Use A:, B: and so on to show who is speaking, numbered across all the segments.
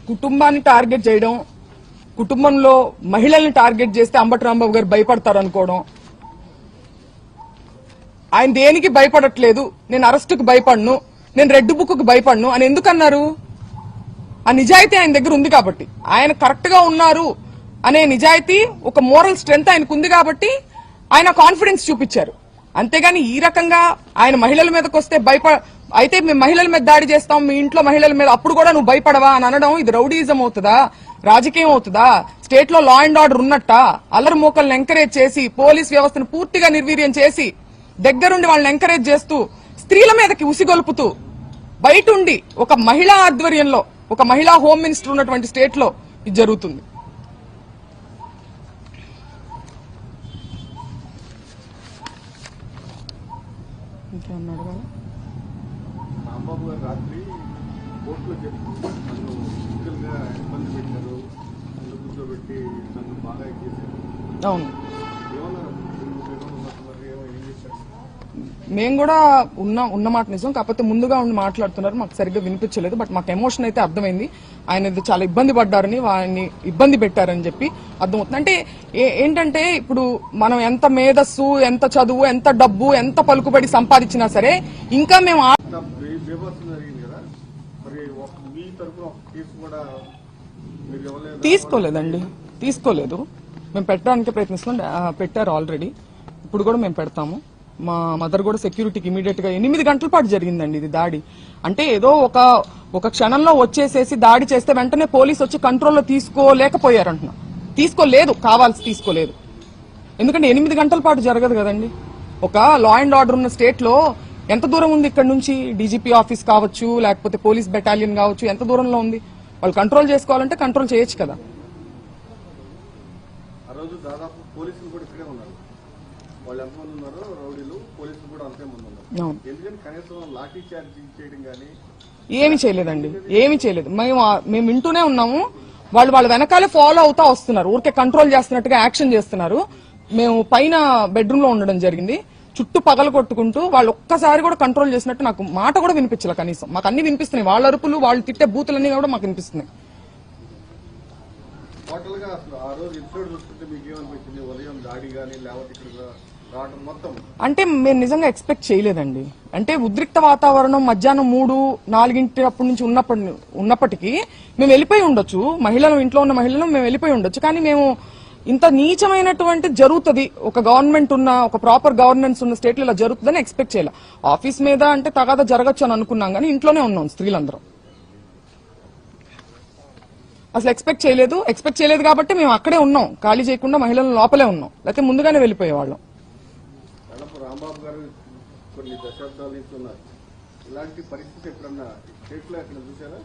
A: కుటుంబాన్ని టార్గెట్ చేయడం, కుటుంబంలో మహిళల్ని టార్గెట్ చేస్తే అంబటి రాంబాబు గారు భయపడతారు అనుకోవడం, ఆయన దేనికి భయపడట్లేదు, నేను అరెస్టుకు భయపడను, నేను రెడ్ బుక్ కు భయపడను అని ఎందుకన్నారు? ఆ నిజాయితీ ఆయన దగ్గర ఉంది కాబట్టి, ఆయన కరెక్ట్ గా ఉన్నారు అనే నిజాయితీ, ఒక మోరల్ స్ట్రెంగ్త్ ఆయనకు ఉంది కాబట్టి ఆయన కాన్ఫిడెన్స్ చూపించారు. అంతేగాని ఈ రకంగా ఆయన మహిళల మీదకి వస్తే అయితే మేము మహిళల మీద దాడి చేస్తాం, మీ ఇంట్లో మహిళల మీద, అప్పుడు కూడా నువ్వు భయపడవా అని అనడం ఇది రౌడీజం అవుతుందా, రాజకీయం అవుతుందా? స్టేట్ లో లా అండ్ ఆర్డర్ ఉన్నట్ట అల్లరి మూకల్ని ఎంకరేజ్ చేసి, పోలీస్ వ్యవస్థను పూర్తిగా నిర్వీర్యం చేసి, దగ్గరుండి వాళ్ళని ఎంకరేజ్ చేస్తూ, స్త్రీల మీదకి ఉసిగొలుపుతూ, బయటుండి ఒక మహిళా ఆధ్వర్యంలో ఒక మహిళా హోమ్ మినిస్టర్ ఉన్నటువంటి స్టేట్ లో ఇది జరుగుతుంది. ఇంకేమన్నాడు కదా
B: రాంబాబు గారు రాత్రి కోర్టులో చెప్పి నన్ను ఫిజికల్గా ఇబ్బంది పెట్టారు, నన్ను కూర్చోబెట్టి నన్ను బాగా చేశారు.
A: అవును,
B: ఏమన్నారు?
A: మేము కూడా ఉన్న మాట నిజం. కాకపోతే ముందుగా ఉండి మాట్లాడుతున్నారు, మాకు సరిగ్గా వినిపించలేదు. బట్ మాకు ఎమోషన్ అయితే అర్థమైంది. ఆయన చాలా ఇబ్బంది పడ్డారని, వారిని ఇబ్బంది పెట్టారని చెప్పి అర్థమవుతుంది. అంటే ఏంటంటే ఇప్పుడు మనం ఎంత మేధస్సు, ఎంత చదువు, ఎంత డబ్బు, ఎంత పలుకుబడి సంపాదించినా సరే ఇంకా మేము తీసుకోలేదు. మేము పెట్టడానికి ప్రయత్నిస్తున్నాం, పెట్టారు ఆల్రెడీ, ఇప్పుడు కూడా మేము పెడతాము. మా మదర్ కూడా సెక్యూరిటీకి ఇమీడియట్ గా 8 గంటల పాటు జరిగిందండి ఇది దాడి. అంటే ఏదో ఒక క్షణంలో వచ్చేసేసి దాడి చేస్తే వెంటనే పోలీసు వచ్చి కంట్రోల్లో తీసుకోలేకపోయారంటున్నా. తీసుకోలేదు, కావాల్సి తీసుకోలేదు. ఎందుకంటే 8 గంటల పాటు జరగదు కదండి. ఒక లా అండ్ ఆర్డర్ ఉన్న స్టేట్ లో ఎంత దూరం ఉంది ఇక్కడ నుంచి? డీజీపీ ఆఫీస్ కావచ్చు, లేకపోతే పోలీస్ బెటాలియన్ కావచ్చు, ఎంత దూరంలో ఉంది? వాళ్ళు కంట్రోల్ చేసుకోవాలంటే కంట్రోల్ చేయొచ్చు కదా. వాళ్ళు ఎంతమంది ఉన్నారో రౌడీలు, పోలీసులు కూడా అంతే మంది ఉన్నారు. ఎందుకంటే కనీసం లాఠీ చార్జ్ చేయడం కానీ ఏమీ చేయలేదండి, ఏమీ చేయలేదు. మేము వింటూనే ఉన్నాము. వాళ్ళ వెనకాలే ఫాలో అవుతా వస్తున్నారు, ఊరికే కంట్రోల్ చేస్తున్నట్టుగా యాక్షన్ చేస్తున్నారు. మేము పైన బెడ్రూమ్ లో ఉండడం జరిగింది, చుట్టూ పగల కొట్టుకుంటూ వాళ్ళు ఒక్కసారి కూడా కంట్రోల్ చేసినట్టు నాకు మాట కూడా వినిపించలే. కనీసం మాకు అన్ని వినిపిస్తున్నాయి, వాళ్ళ అరుపులు, వాళ్ళు తిట్టే బూతులన్నీ కూడా మాకు వినిపిస్తున్నాయి. అంటే మేము నిజంగా ఎక్స్పెక్ట్ చేయలేదండి. అంటే ఉద్రిక్త వాతావరణం మధ్యాహ్నం 3-4 అప్పటి నుంచి ఉన్నప్పటికీ మేము వెళ్ళిపోయి ఉండొచ్చు, మహిళలు, ఇంట్లో ఉన్న మహిళలు మేము వెళ్ళిపోయి ఉండొచ్చు. కానీ మేము ఇంత నీచమైనటువంటి జరుగుతుంది, ఒక గవర్నమెంట్ ఉన్న, ఒక ప్రాపర్ గవర్నెన్స్ ఉన్న స్టేట్ లో ఇలా జరుగుతుందని ఎక్స్పెక్ట్ చేయాలి. ఆఫీస్ మీద అంటే తగాదా జరగచ్చు అని అనుకున్నాం, కానీ ఇంట్లోనే ఉన్నాం స్త్రీలందరం. అసలు ఎక్స్పెక్ట్ చేయలేదు కాబట్టి మేము అక్కడే ఉన్నాం, ఖాళీ చేయకుండా మహిళల లోపలే ఉన్నాం, లేకపోతే ముందుగానే వెళ్ళిపోయేవాళ్ళం.
B: రాంబాబు గారు కొన్ని దశాబ్దాల నుంచి ఉన్నారు, ఇలాంటి పరిస్థితి ఎప్పుడన్నా చూసారా?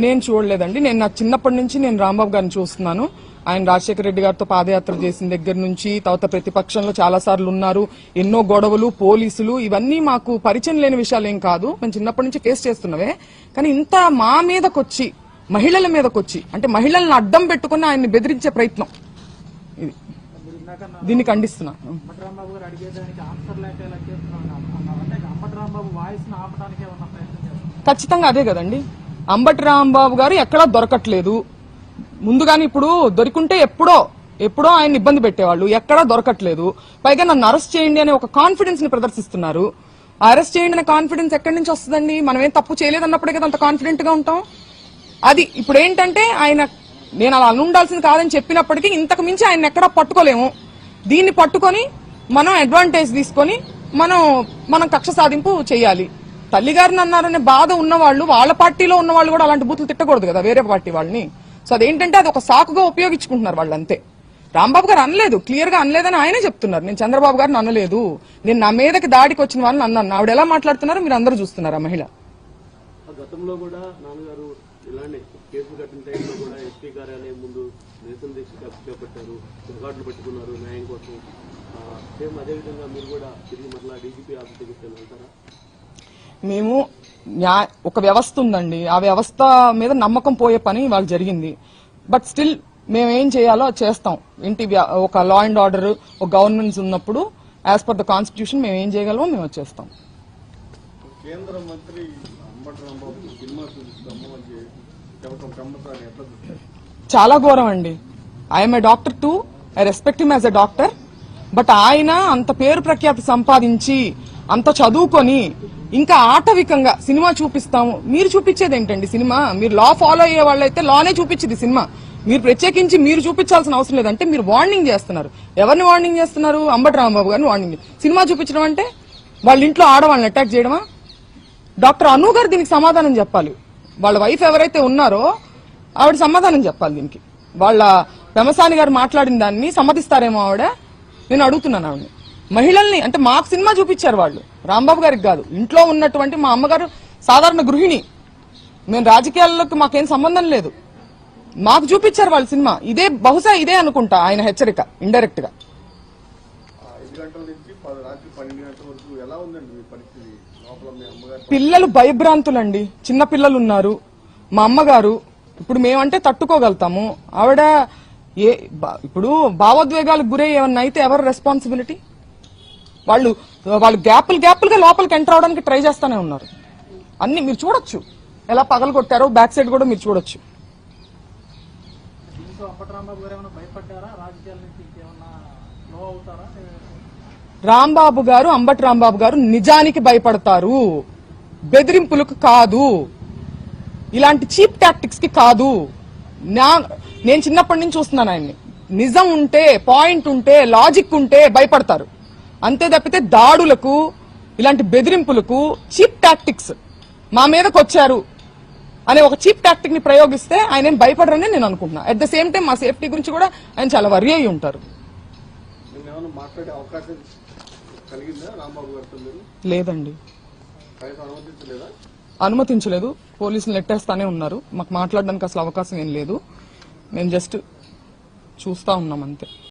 A: నేను చూడలేదండి. నేను నా చిన్నప్పటి నుంచి నేను రాంబాబు గారిని చూస్తున్నాను. ఆయన రాజశేఖర రెడ్డి గారితో పాదయాత్ర చేసిన దగ్గర నుంచి, తర్వాత ప్రతిపక్షంలో చాలా సార్లు ఉన్నారు, ఎన్నో గొడవలు, పోలీసులు, ఇవన్నీ మాకు పరిచయం లేని విషయాలు ఏం కాదు. మేము చిన్నప్పటి నుంచి కేసు చేస్తున్నవే. కానీ ఇంత మా మీదకొచ్చి, మహిళల మీదకొచ్చి, అంటే మహిళలను అడ్డం పెట్టుకుని ఆయన్ని బెదిరించే ప్రయత్నం, ఇది దీన్ని ఖండిస్తున్నా. ఖచ్చితంగా అదే కదండి. అంబటి రాంబాబు గారు ఎక్కడా దొరకట్లేదు. ముందుగాని ఇప్పుడు దొరికింటే ఎప్పుడో ఆయన ఇబ్బంది పెట్టేవాళ్ళు, ఎక్కడా దొరకట్లేదు. పైగా నన్ను అరెస్ట్ చేయండి అనే ఒక కాన్ఫిడెన్స్ ని ప్రదర్శిస్తున్నారు. అరెస్ట్ చేయండి అనే కాన్ఫిడెన్స్ ఎక్కడి నుంచి వస్తుందండి? మనం ఏం తప్పు చేయలేదన్నప్పుడే కదా అంత కాన్ఫిడెంట్ గా ఉంటాం. అది ఇప్పుడు ఏంటంటే ఆయన, నేను అలా ఉండాల్సింది కాదని చెప్పినప్పటికీ ఇంతకు మించి ఆయన ఎక్కడా పట్టుకోలేము. దీన్ని పట్టుకొని మనం అడ్వాంటేజ్ తీసుకొని మనం కక్ష సాధింపు చేయాలి. తల్లిగారిని అన్నారనే బాధ ఉన్నవాళ్ళు, వాళ్ళ పార్టీలో ఉన్న వాళ్ళు కూడా అలాంటి బూతులు తిట్టకూడదు కదా వేరే పార్టీ వాళ్ళని. సో అదేంటంటే అది ఒక సాకుగా ఉపయోగించుకుంటున్నారు వాళ్ళు, అంతే. రాంబాబు గారు అనలేదు, క్లియర్ గా అనలేదని ఆయనే చెప్తున్నారు. నేను చంద్రబాబు గారిని అనలేదు, నేను నా మీదకి దాడికి వచ్చిన వాళ్ళని అన్నాను. ఆవిడ ఎలా మాట్లాడుతున్నారో మీరు అందరూ చూస్తున్నారు. ఆ మహిళ
B: గతంలో కూడా నాన్నగారు ఇలానే కేసు కట్టిన టైంలో కూడా ఎస్పీ కార్యాలయం ముందు నిరసన దీక్ష చేపట్టారు, రికార్డులు పెట్టుకున్నారు న్యాయం కోసం. సేమ్ అదేవిధంగా మీరు కూడా తిరిగి మరలా డీజీపీ ఆఫీస్ దగ్గరికి వెళ్తారా?
A: మేము ఒక వ్యవస్థ ఉందండి, ఆ వ్యవస్థ మీద నమ్మకం పోయే పని వాళ్ళు జరిగింది. బట్ స్టిల్ మేము ఏం చేయాలో చేస్తాం. ఒక లా అండ్ ఆర్డర్, ఒక గవర్నెన్స్ ఉన్నప్పుడు యాజ్ పర్ ద కాన్స్టిట్యూషన్ మేము ఏం చేయగలమో మేము చేస్తాం.
B: కేంద్ర మంత్రి అంబటి రాంబాబు సినిమా చూపిస్తాము అని
A: చాలా ఘోరం అండి. I'm a doctor to, I respect him as a doctor. But ఆయన అంత పేరు ప్రఖ్యాతి సంపాదించి అంత చదువుకొని ఇంకా ఆటవికంగా సినిమా చూపిస్తాము. మీరు చూపించేది ఏంటండి సినిమా? మీరు లా ఫాలో అయ్యే వాళ్ళైతే లానే చూపించింది సినిమా. మీరు ప్రత్యేకించి మీరు చూపించాల్సిన అవసరం లేదంటే మీరు వార్నింగ్ చేస్తున్నారు. ఎవరిని వార్నింగ్ చేస్తున్నారు? అంబటి రాంబాబు గారిని వార్నింగ్. సినిమా చూపించడం అంటే వాళ్ళ ఇంట్లో ఆడవాళ్ళని అటాక్ చేయడమా? డాక్టర్ అను గారు దీనికి సమాధానం చెప్పాలి. వాళ్ళ వైఫ్ ఎవరైతే ఉన్నారో ఆవిడ సమాధానం చెప్పాలి దీనికి. వాళ్ళ పెమసాని గారు మాట్లాడిన దాన్ని సమ్మతిస్తారేమో ఆవిడ? నేను అడుగుతున్నాను ఆవిడని. మహిళల్ని అంటే మాకు సినిమా చూపించారు వాళ్ళు, రాంబాబు గారికి కాదు. ఇంట్లో ఉన్నటువంటి మా అమ్మగారు సాధారణ గృహిణి, మేము రాజకీయాల్లోకి మాకేం సంబంధం లేదు. మాకు చూపించారు వాళ్ళ సినిమా. ఇదే బహుశా ఇదే అనుకుంటా ఆయన హెచ్చరిక ఇండైరెక్ట్ గా.
C: 5 గంటల నుంచి రాత్రి 12 గంటల వరకు ఎలా ఉందండి మీ పరిస్థితి? లోపల మీ అమ్మగారు
A: పిల్లలు భయభ్రాంతులండి, చిన్న పిల్లలు ఉన్నారు. మా అమ్మగారు ఇప్పుడు మేమంటే తట్టుకోగలుగుతాము, ఆవిడ ఇప్పుడు భావోద్వేగాలకు గురై ఏమన్నా అయితే ఎవరు రెస్పాన్సిబిలిటీ? వాళ్ళు గ్యాపులుగా లోపలికి ఎంటర్ అవడానికి ట్రై చేస్తానే ఉన్నారు. అన్ని మీరు చూడొచ్చు ఎలా పగలు కొట్టారో, బ్యాక్ సైడ్ కూడా మీరు చూడొచ్చు. రాంబాబు గారు, అంబటి రాంబాబు గారు నిజానికి భయపడతారు, బెదిరింపులకు కాదు, ఇలాంటి చీప్ టాక్టిక్స్ కి కాదు. నేను చిన్నప్పటి నుంచి చూస్తున్నాను ఆయన్ని. నిజం ఉంటే, పాయింట్ ఉంటే, లాజిక్ ఉంటే భయపడతారు. అంతే తప్పితే దాడులకు, ఇలాంటి బెదిరింపులకు, చీప్ టాక్టిక్స్, మా మీదకి వచ్చారు అనే ఒక చీప్ టాక్టిక్ ని ప్రయోగిస్తే ఆయన ఏం భయపడరని నేను అనుకుంటున్నా. అట్ ద సేమ్ టైం మా సేఫ్టీ గురించి కూడా ఆయన చాలా వరి అయి ఉంటారు.
C: మాట్లాడే అవకాశం కలిగిందా రాంబాబు గారితో? మీరు
A: లేదండి,
C: అనుమతించలేదా?
A: అనుమతించలేదు. పోలీసులు నెట్టేస్తానే ఉన్నారు. మాకు మాట్లాడడానికి అసలు అవకాశం ఏం లేదు. మేము జస్ట్ చూస్తా ఉన్నాం అంతే.